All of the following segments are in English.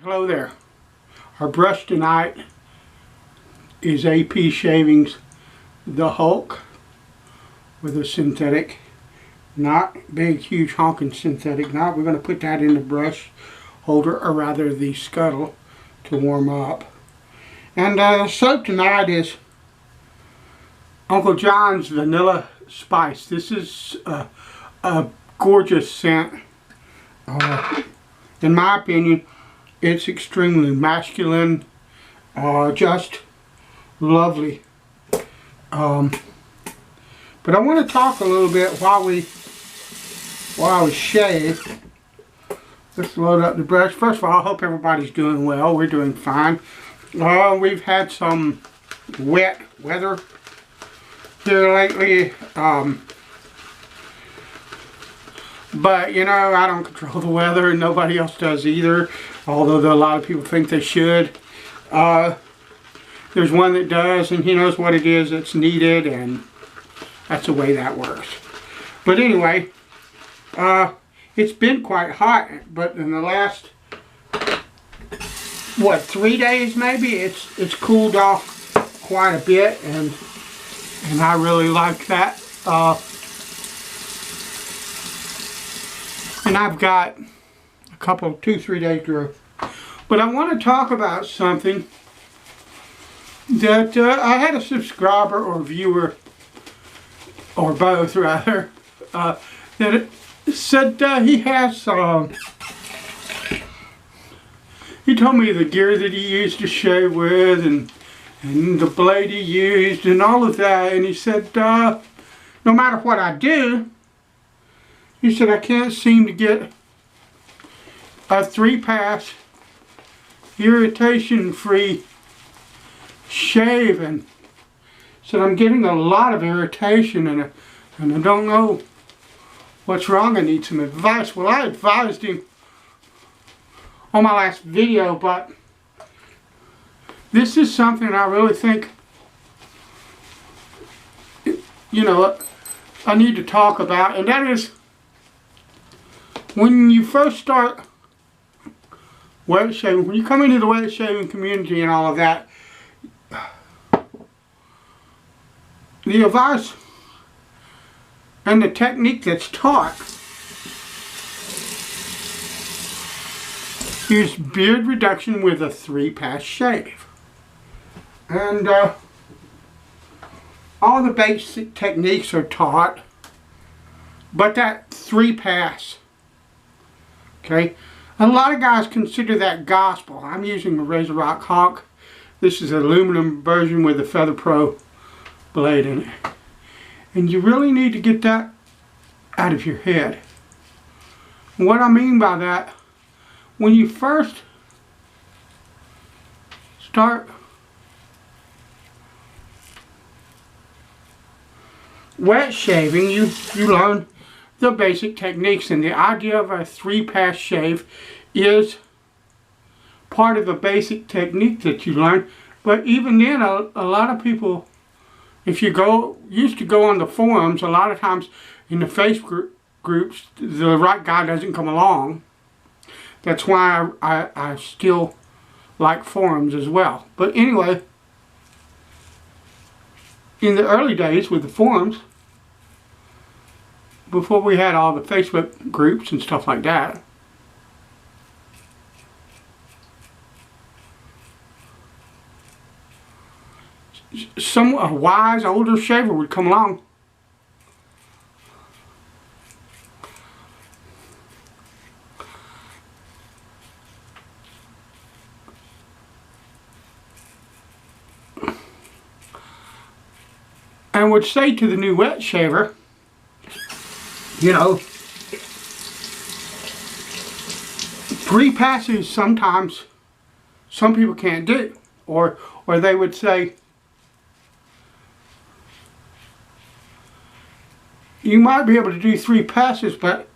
Hello there. Our brush tonight is AP Shavings The Hulk with a synthetic, not big huge honking synthetic. Now we're going to put that in the brush holder, or rather the scuttle, to warm up. And soap tonight is Uncle John's Vanilla Spice. This is a gorgeous scent. In my opinion, it's extremely masculine, just lovely. But I want to talk a little bit while we shave. Let's load up the brush. First of all, I hope everybody's doing well. We're doing fine. We've had some wet weather here lately. But, you know, I don't control the weather, and nobody else does either, although a lot of people think they should. There's one that does, and he knows what it is that's needed, and that's the way that works. But anyway, it's been quite hot, but in the last, 3 days maybe, it's cooled off quite a bit, and I really like that. And I've got a couple, 2-3 days growth. But I want to talk about something that I had a subscriber or viewer, or both rather, that said he has, he told me the gear that he used to shave with, and the blade he used and all of that, and he said no matter what I do, he said I can't seem to get a 3-pass irritation-free shave, and said I'm getting a lot of irritation, and I don't know what's wrong. I need some advice. Well, I advised him on my last video, but this is something I really think, you know, I need to talk about, and that is when you first start wet shaving, when you come into the wet shaving community and all of that, the advice and the technique that's taught is beard reduction with a 3-pass shave. And all the basic techniques are taught, but that 3-pass, okay, a lot of guys consider that gospel. I'm using a RazoRock Hawk. This is an aluminum version with a Feather Pro blade in it. And you really need to get that out of your head. And what I mean by that, when you first start wet shaving, you learn the basic techniques, and the idea of a 3-pass shave is part of the basic technique that you learn. But even then, a lot of people, if you used to go on the forums, a lot of times in the Facebook groups, the right guy doesn't come along. That's why I still like forums as well. But anyway, in the early days with the forums, before we had all the Facebook groups and stuff like that, a wise older shaver would come along and would say to the new wet shaver, you know, 3 passes sometimes some people can't do, or they would say, you might be able to do 3 passes, but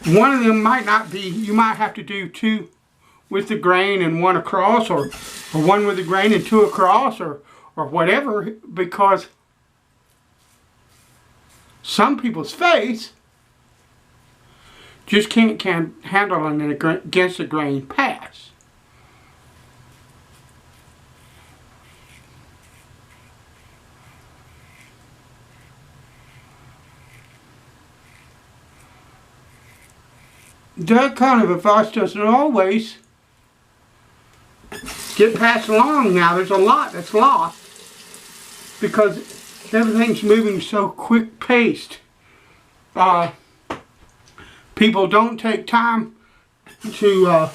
one of them might not be. You might have to do 2 with the grain and 1 across, or 1 with the grain and 2 across, or whatever, because some people's face just can't handle an against the grain pass. that kind of advice doesn't always get passed along now. There's a lot that's lost because everything's moving so quick-paced. People don't take time to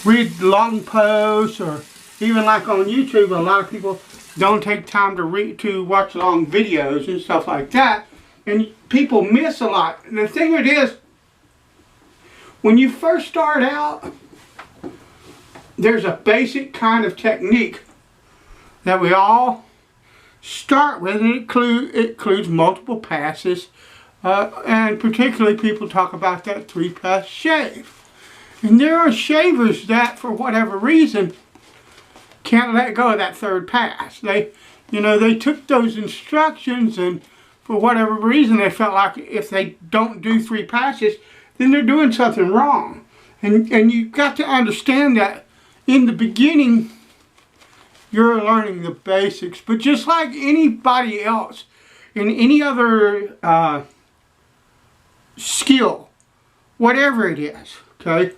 read long posts, or even like on YouTube, a lot of people don't take time to watch long videos and stuff like that, and people miss a lot. And the thing it is, when you first start out, there's a basic kind of technique that we all start with, and it includes multiple passes, and particularly people talk about that 3-pass shave. And there are shavers that, for whatever reason, can't let go of that 3rd pass. They took those instructions, and for whatever reason, they felt like if they don't do 3 passes, then they're doing something wrong. And you've got to understand that in the beginning, you're learning the basics. But just like anybody else in any other skill, whatever it is, okay,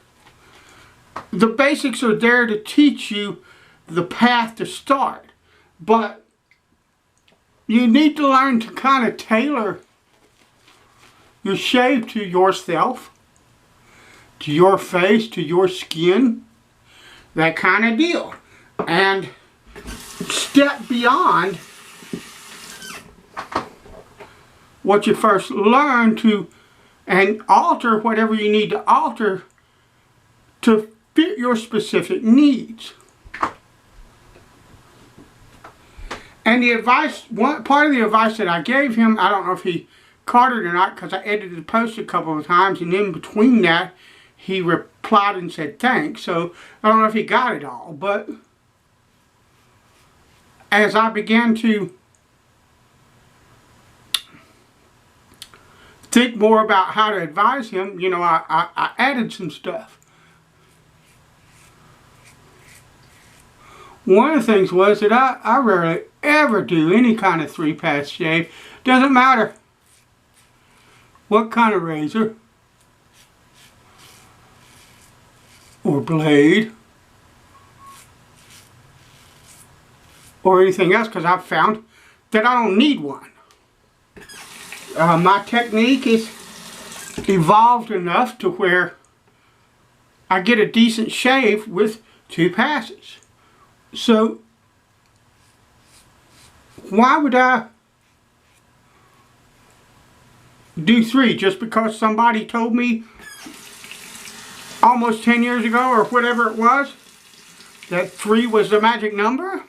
the basics are there to teach you the path to start. But you need to learn to kind of tailor your shave to yourself, to your face, to your skin, that kind of deal. And step beyond what you first learned and alter whatever you need to alter to fit your specific needs. And the advice, part of the advice that I gave him, I don't know if he caught it or not, because I edited the post a couple of times, and in between that, he replied and said thanks. So I don't know if he got it all, but as I began to think more about how to advise him, I added some stuff. One of the things was that I rarely ever do any kind of 3-pass shave. Doesn't matter what kind of razor or blade or anything else, because I've found that I don't need one. My technique is evolved enough to where I get a decent shave with 2 passes. So why would I do 3 just because somebody told me almost 10 years ago or whatever it was that 3 was the magic number?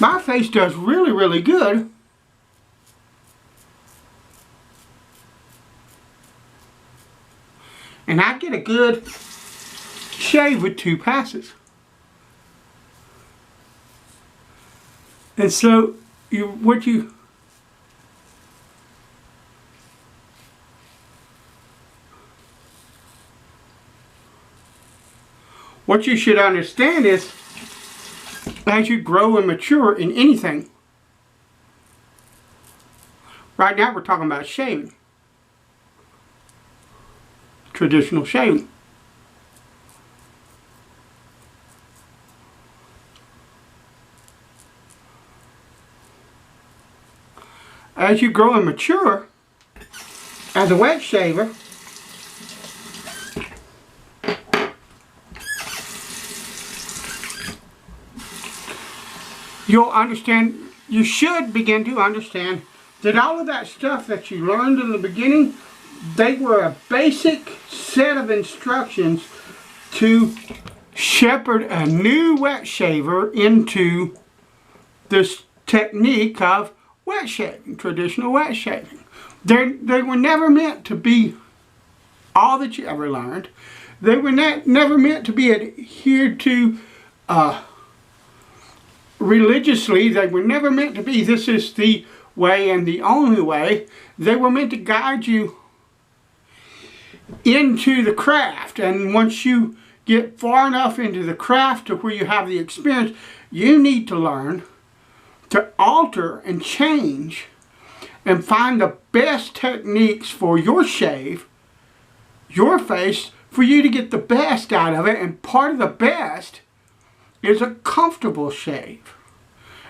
My face does really, really good. And I get a good shave with 2 passes. And so what you should understand is, as you grow and mature in anything, right now we're talking about shaving. Traditional shaving. As you grow and mature as a wet shaver, you'll understand, you should begin to understand that all of that stuff that you learned in the beginning, they were a basic set of instructions to shepherd a new wet shaver into this technique of wet shaving, traditional wet shaving. They were never meant to be all that you ever learned. They were never meant to be adhered to religiously. They were never meant to be, this is the way and the only way. They were meant to guide you into the craft. And once you get far enough into the craft to where you have the experience, you need to learn to alter and change and find the best techniques for your shave, your face, for you to get the best out of it. And part of the best is a comfortable shave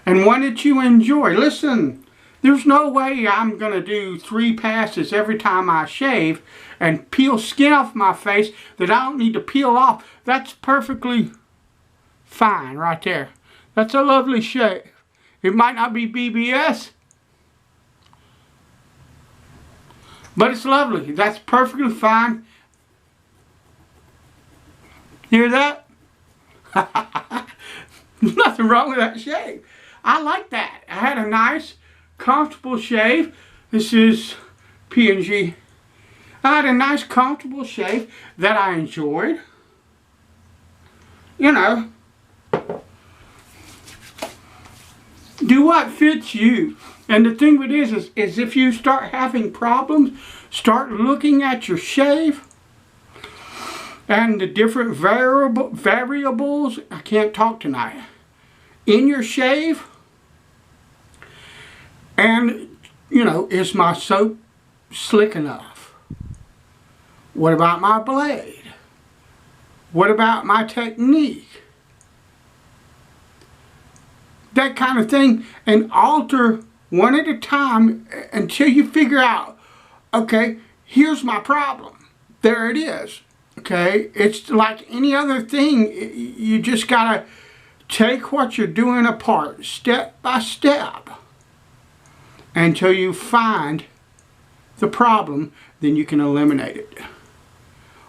and one that you enjoy. Listen, there's no way I'm going to do 3 passes every time I shave and peel skin off my face that I don't need to peel off. That's perfectly fine right there. That's a lovely shave. It might not be BBS, but it's lovely. That's perfectly fine. Hear that? There's nothing wrong with that shave. I like that. I had a nice, comfortable shave. This is P&G. I had a nice, comfortable shave that I enjoyed. You know, do what fits you. And the thing with it is if you start having problems, start looking at your shave and the different variables, I can't talk tonight, in your shave. And, you know, is my soap slick enough? What about my blade? What about my technique? That kind of thing, and alter one at a time until you figure out, okay, here's my problem. There it is. Okay, it's like any other thing. You just gotta take what you're doing apart, step by step, until you find the problem, then you can eliminate it.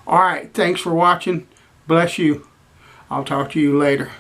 Alright, thanks for watching. Bless you. I'll talk to you later.